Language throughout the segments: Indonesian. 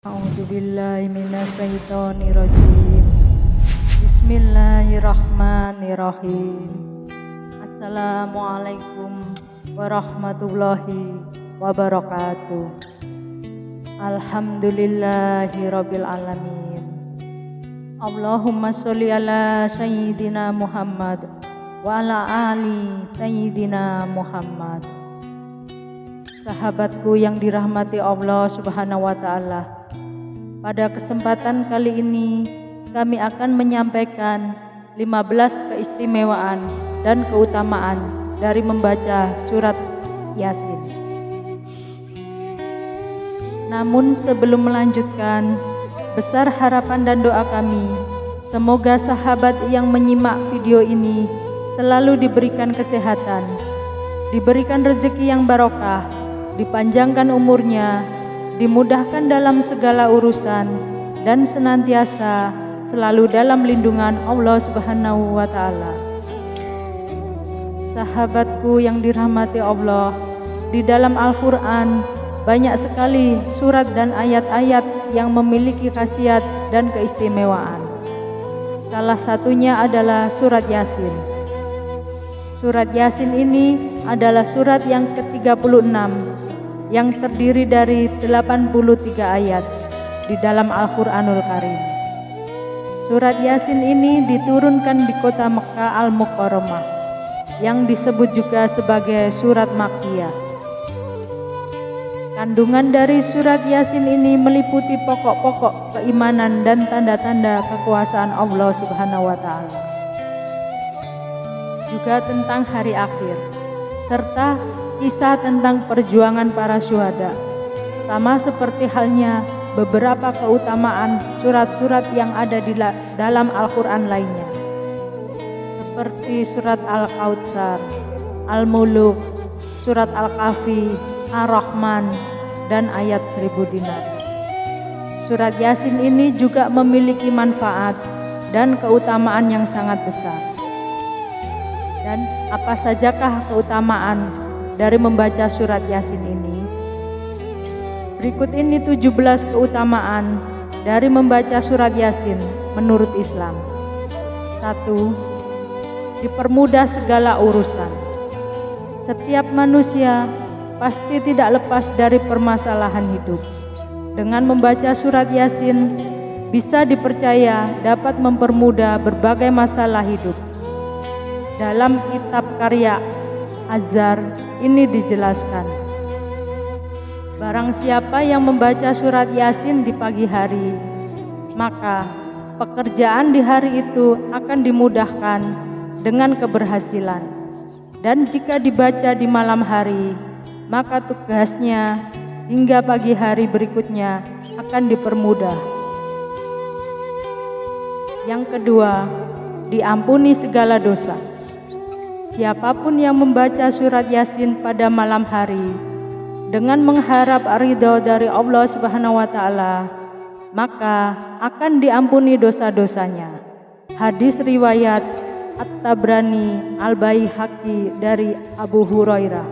A'udzubillahi minasyaitonirrajim. Bismillahirrahmanirrahim. Assalamualaikum warahmatullahi wabarakatuh. Alhamdulillahirabbil alamin. Allahumma sholli ala sayyidina Muhammad wa ala ali sayyidina Muhammad. Sahabatku yang dirahmati Allah Subhanahu wa taala. Pada kesempatan kali ini kami akan menyampaikan 15 keistimewaan dan keutamaan dari membaca surat Yasin. Namun sebelum melanjutkan, besar harapan dan doa kami, semoga sahabat yang menyimak video ini selalu diberikan kesehatan, diberikan rezeki yang barokah, dipanjangkan umurnya, dimudahkan dalam segala urusan, dan senantiasa selalu dalam lindungan Allah Subhanahu wa taala. Sahabatku yang dirahmati Allah, di dalam Al-Qur'an banyak sekali surat dan ayat-ayat yang memiliki khasiat dan keistimewaan. Salah satunya adalah surat Yasin. Surat Yasin ini adalah surat yang ke-36 yang terdiri dari 83 ayat di dalam Al-Qur'anul Karim. Surat Yasin ini diturunkan di kota Mekkah Al-Mukarramah yang disebut juga sebagai surat Makkiyah. Kandungan dari surat Yasin ini meliputi pokok-pokok keimanan dan tanda-tanda kekuasaan Allah Subhanahu wa taala. Juga tentang hari akhir serta kisah tentang perjuangan para syuhada, sama seperti halnya beberapa keutamaan surat-surat yang ada di dalam Al-Qur'an lainnya, seperti surat Al-Kautsar, Al-Muluk, surat Al-Kahfi, Ar-Rahman, dan ayat 1000 dinar. Surat Yasin ini juga memiliki manfaat dan keutamaan yang sangat besar. Dan apa sajakah keutamaan dari membaca surat Yasin ini? Berikut ini 17 keutamaan dari membaca surat Yasin menurut Islam. 1. Dipermudah segala urusan. Setiap manusia pasti tidak lepas dari permasalahan hidup. Dengan membaca surat Yasin bisa dipercaya dapat mempermudah berbagai masalah hidup. Dalam kitab karya Azhar ini dijelaskan, barang siapa yang membaca surat Yasin di pagi hari, maka pekerjaan di hari itu akan dimudahkan dengan keberhasilan. Dan jika dibaca di malam hari, maka tugasnya hingga pagi hari berikutnya akan dipermudah. Yang kedua, diampuni segala dosa. Siapapun yang membaca surat Yasin pada malam hari dengan mengharap ridho dari Allah Subhanahu wa taala, maka akan diampuni dosa-dosanya. Hadis riwayat At-Tabrani Al-Baihaqi dari Abu Hurairah.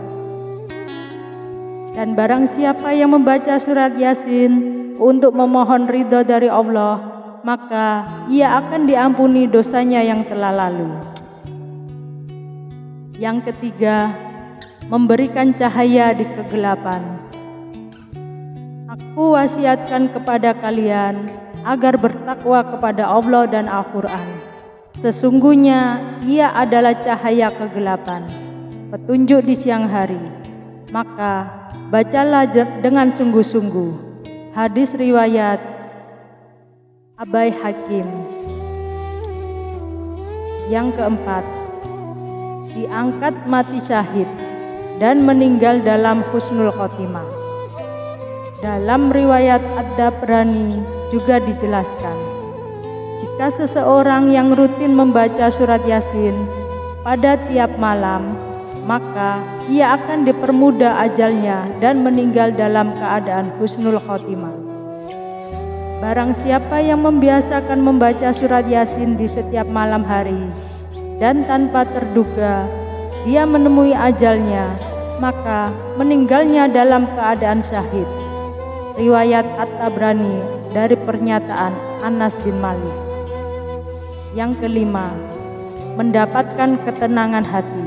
Dan barang siapa yang membaca surat Yasin untuk memohon ridho dari Allah, maka ia akan diampuni dosanya yang telah lalu. Yang ketiga, memberikan cahaya di kegelapan. Aku wasiatkan kepada kalian agar bertakwa kepada Allah dan Al-Qur'an. Sesungguhnya ia adalah cahaya kegelapan, petunjuk di siang hari. Maka bacalah dengan sungguh-sungguh. Hadis riwayat Abai Hakim. Yang keempat, diangkat mati syahid dan meninggal dalam husnul khotimah. Dalam riwayat Ad-Dabrani juga dijelaskan, jika seseorang yang rutin membaca surat Yasin pada tiap malam, maka ia akan dipermudah ajalnya dan meninggal dalam keadaan husnul khotimah. Barang siapa yang membiasakan membaca surat Yasin di setiap malam hari dan tanpa terduga dia menemui ajalnya, maka meninggalnya dalam keadaan syahid. Riwayat At-Tabrani dari pernyataan Anas bin Malik. Yang kelima, mendapatkan ketenangan hati.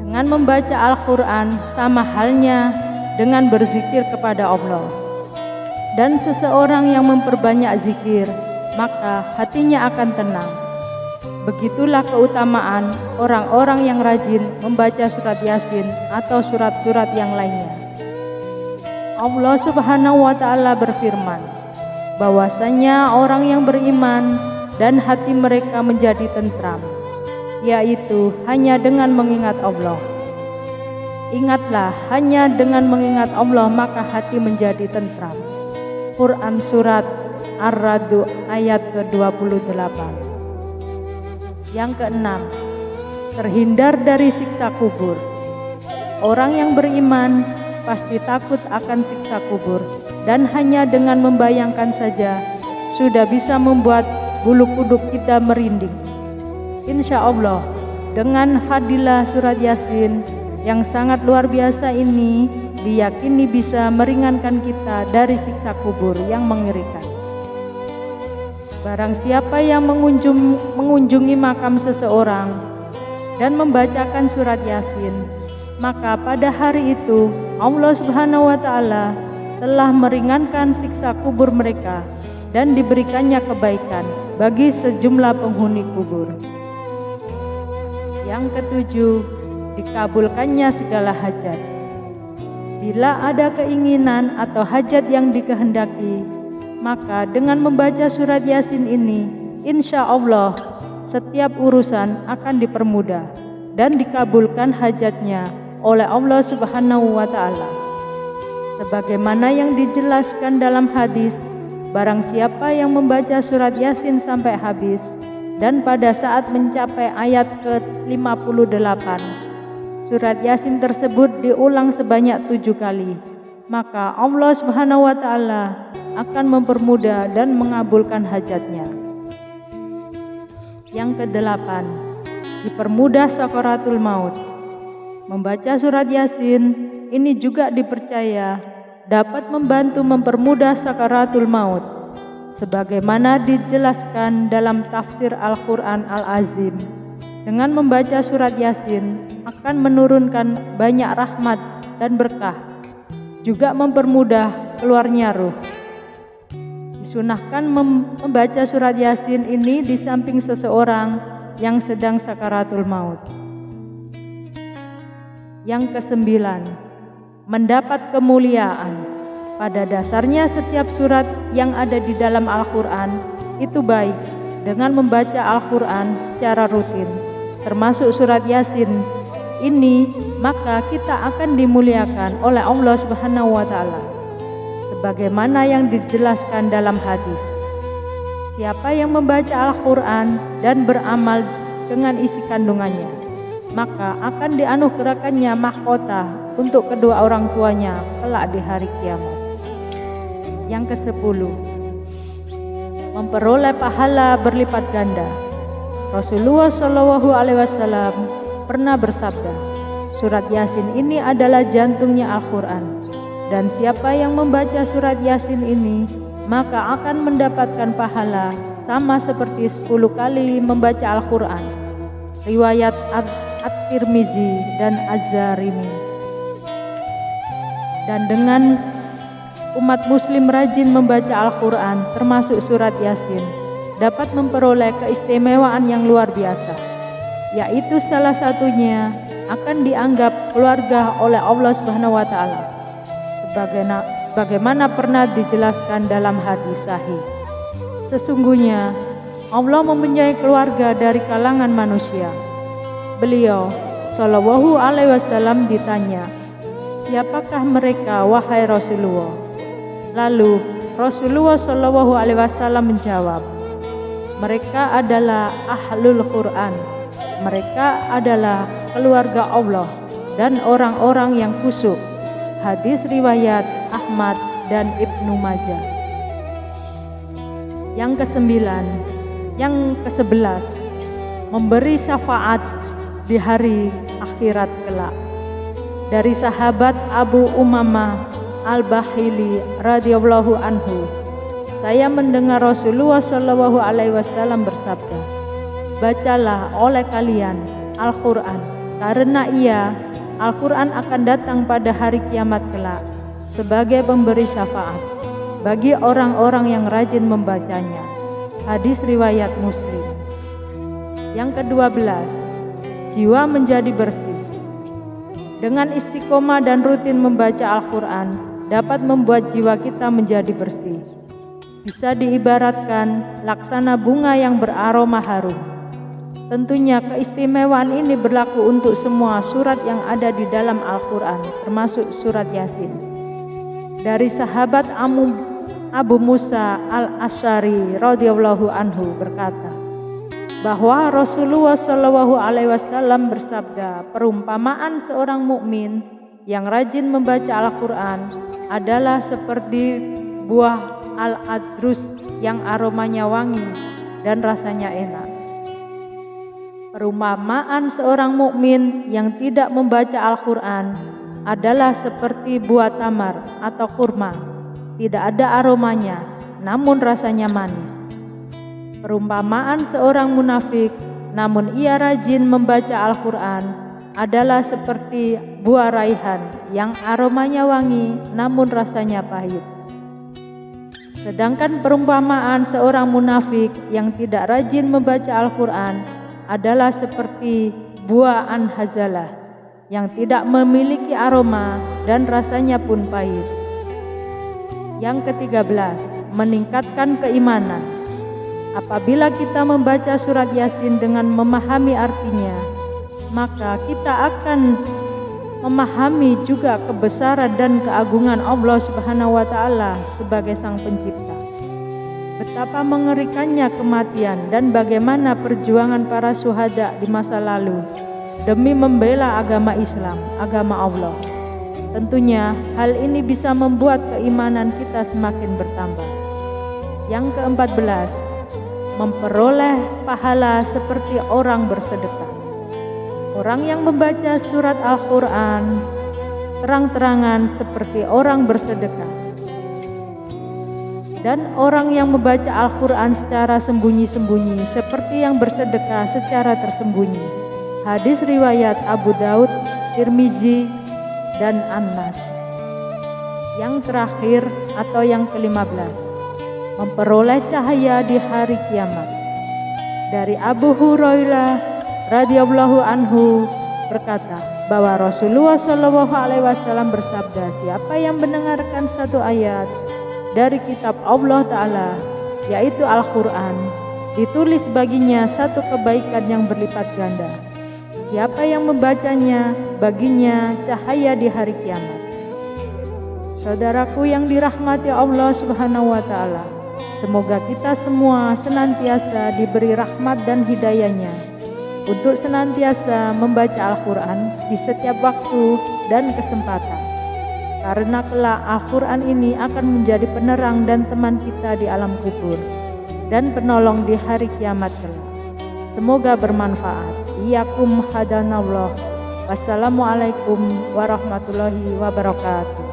Dengan membaca Al-Quran sama halnya dengan berzikir kepada Allah. Dan seseorang yang memperbanyak zikir, maka hatinya akan tenang. Begitulah keutamaan orang-orang yang rajin membaca surat Yasin atau surat-surat yang lainnya. Allah Subhanahu wa Ta'ala berfirman, bahwasanya orang yang beriman dan hati mereka menjadi tentram, yaitu hanya dengan mengingat Allah. Ingatlah, hanya dengan mengingat Allah maka hati menjadi tentram. Quran Surat Ar-Ra'd ayat ke-28. Yang keenam, terhindar dari siksa kubur. Orang yang beriman pasti takut akan siksa kubur, dan hanya dengan membayangkan saja sudah bisa membuat bulu kuduk kita merinding. Insya Allah, dengan fadilah surat Yasin yang sangat luar biasa ini, diyakini bisa meringankan kita dari siksa kubur yang mengerikan. Barang siapa yang mengunjungi makam seseorang dan membacakan surat Yasin, maka pada hari itu Allah Subhanahu wa Ta'ala telah meringankan siksa kubur mereka dan diberikannya kebaikan bagi sejumlah penghuni kubur. Yang ketujuh, dikabulkannya segala hajat. Bila ada keinginan atau hajat yang dikehendaki, maka dengan membaca surat Yasin ini, insya Allah setiap urusan akan dipermudah dan dikabulkan hajatnya oleh Allah Subhanahu wa Ta'ala. Sebagaimana yang dijelaskan dalam hadis, barang siapa yang membaca surat Yasin sampai habis dan pada saat mencapai ayat ke-58, surat Yasin tersebut diulang sebanyak 7 kali, maka Allah Subhanahu wa Ta'ala akan mempermudah dan mengabulkan hajatnya. Yang kedelapan, dipermudah sakaratul maut. Membaca surat Yasin ini juga dipercaya dapat membantu mempermudah sakaratul maut, sebagaimana dijelaskan dalam tafsir Al-Quran Al-Azim. Dengan membaca surat Yasin akan menurunkan banyak rahmat dan berkah, juga mempermudah keluarnya ruh. Disunahkan membaca surat Yasin ini di samping seseorang yang sedang sakaratul maut. Yang kesembilan, mendapat kemuliaan. Pada dasarnya setiap surat yang ada di dalam Al-Quran itu baik dengan membaca Al-Quran secara rutin, termasuk surat Yasin ini, maka kita akan dimuliakan oleh Allah Subhanahu wa Ta'ala. Sebagaimana yang dijelaskan dalam hadis, siapa yang membaca Al-Quran dan beramal dengan isi kandungannya, maka akan dianugerahkannya mahkota untuk kedua orang tuanya kelak di hari kiamat. Yang ke-10, memperoleh pahala berlipat ganda. Rasulullah SAW pernah bersabda, surat Yasin ini adalah jantungnya Al-Quran, dan siapa yang membaca surat Yasin ini maka akan mendapatkan pahala sama seperti 10 kali membaca Al-Quran. Riwayat At-Tirmizi dan Az-Zarimi. Dan dengan umat muslim rajin membaca Al-Quran termasuk surat Yasin dapat memperoleh keistimewaan yang luar biasa, yaitu salah satunya akan dianggap keluarga oleh Allah Subhanahu wa Ta'ala, sebagaimana pernah dijelaskan dalam hadis sahih. Sesungguhnya Allah mempunyai keluarga dari kalangan manusia. Beliau Shallallahu alaihi wasallam ditanya, siapakah mereka wahai Rasulullah? Lalu Rasulullah Shallallahu alaihi wasallam menjawab, mereka adalah ahlul Quran. Mereka adalah keluarga Allah dan orang-orang yang khusyuk. Hadis riwayat Ahmad dan Ibnu Majah. Yang ke-11, memberi syafaat di hari akhirat kelak. Dari sahabat Abu Umamah Al-Bahili radhiyallahu anhu, saya mendengar Rasulullah Shallallahu alaihi wasallam bersabda, bacalah oleh kalian Al-Quran, karena Al-Quran akan datang pada hari kiamat kelak sebagai pemberi syafaat bagi orang-orang yang rajin membacanya. Hadis riwayat Muslim. Yang ke-12, jiwa menjadi bersih. Dengan istiqomah dan rutin membaca Al-Quran dapat membuat jiwa kita menjadi bersih. Bisa diibaratkan laksana bunga yang beraroma harum. Tentunya keistimewaan ini berlaku untuk semua surat yang ada di dalam Al-Quran, termasuk surat Yasin. Dari sahabat Abu Musa Al-Asy'ari radhiyallahu anhu berkata, bahwa Rasulullah Shallallahu alaihi wasallam bersabda, perumpamaan seorang mukmin yang rajin membaca Al-Quran adalah seperti buah al-adrus yang aromanya wangi dan rasanya enak. Perumpamaan seorang mukmin yang tidak membaca Al-Quran adalah seperti buah tamar atau kurma, tidak ada aromanya, namun rasanya manis. Perumpamaan seorang munafik, namun ia rajin membaca Al-Quran, adalah seperti buah raihan yang aromanya wangi, namun rasanya pahit. Sedangkan perumpamaan seorang munafik yang tidak rajin membaca Al-Quran adalah seperti buah anhazalah yang tidak memiliki aroma dan rasanya pun pahit. Yang ke-13, meningkatkan keimanan. Apabila kita membaca surat Yasin dengan memahami artinya, maka kita akan memahami juga kebesaran dan keagungan Allah Subhanahu wa taala sebagai Sang Pencipta. Betapa mengerikannya kematian dan bagaimana perjuangan para syuhada di masa lalu demi membela agama Islam, agama Allah. Tentunya hal ini bisa membuat keimanan kita semakin bertambah. Yang ke-14, memperoleh pahala seperti orang bersedekah. Orang yang membaca surat Al-Quran terang-terangan seperti orang bersedekah. Dan orang yang membaca Al-Quran secara sembunyi-sembunyi seperti yang bersedekah secara tersembunyi. Hadis riwayat Abu Daud, Tirmizi, dan Anas. Yang terakhir atau yang ke-15, memperoleh cahaya di hari kiamat. Dari Abu Hurairah radhiyallahu anhu berkata bahwa Rasulullah Shallallahu alaihi wasallam bersabda, siapa yang mendengarkan satu ayat dari kitab Allah Ta'ala, yaitu Al-Quran, ditulis baginya satu kebaikan yang berlipat ganda. Siapa yang membacanya, baginya cahaya di hari kiamat. Saudaraku yang dirahmati Allah Subhanahu wa taala, semoga kita semua senantiasa diberi rahmat dan hidayahnya untuk senantiasa membaca Al-Quran di setiap waktu dan kesempatan. Karena kelak Al-Quran ini akan menjadi penerang dan teman kita di alam kubur dan penolong di hari kiamat kelak. Semoga bermanfaat. Iyakum hadanallah. Wassalamualaikum warahmatullahi wabarakatuh.